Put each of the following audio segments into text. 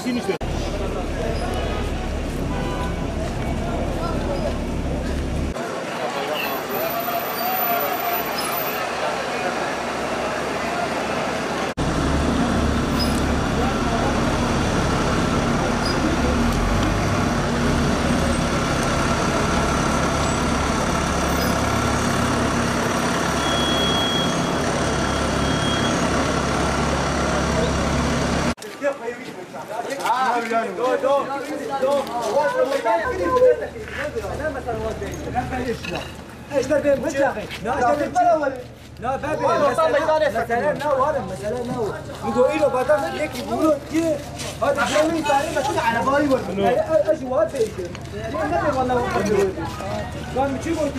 Hangisini istiyorsun? ايش تبي متلاقي؟ لا بابي مثلا نو هذا مثلا نو نقول له بدل هيك يقولوا هذا جميل ثاني ما على بالي ولا ايش واد بيجي والله قال مشي قلت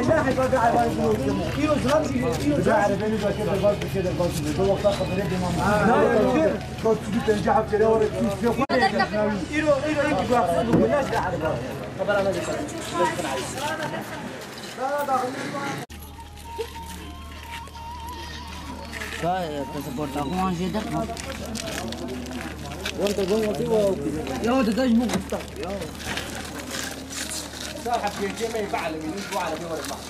لا حيبقى على بالي كيلو زرام كيلو زرام بيني كده الباص كده الباص هو طاقه بريد ماما لا كنت تنجح كده ورا كيلو يجي بقى الناس ده على بالي خبر انا pasaporte aku masih dah. وانت جوه فيه يا ده ده مو قطع يا صاحب في ما يفعل من يجوا على دول بعض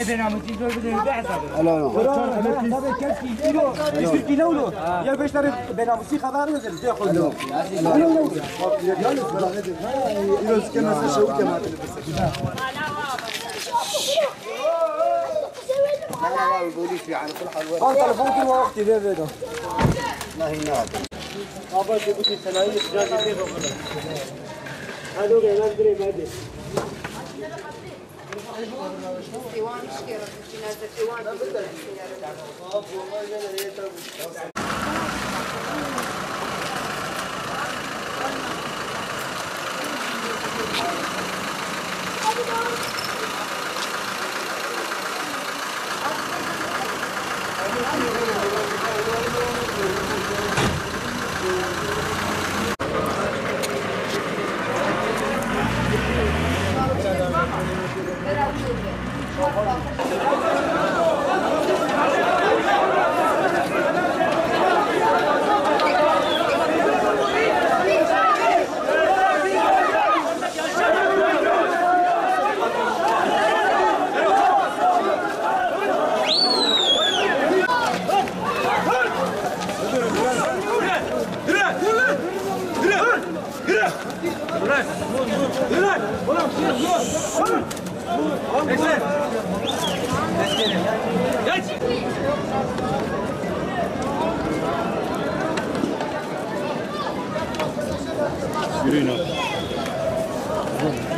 بدنا نمشي بدنا نبعث لا لا كيف كيلو يصير كيلو له يا باش تعرف بين موسيقى خبر نزل تاخذ له يا كما شو كما لا البوليس يعني كل حال قال تلفونك وقتي ده ما هي نادر Abi bu tip sanayi yapacağız diye bakıyorlar. Hadi o gelen direkt hadi. Iwan şikayet ettiğinizde Iwan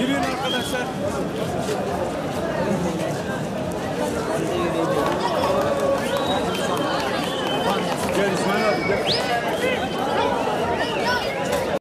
Yürüyün arkadaşlar.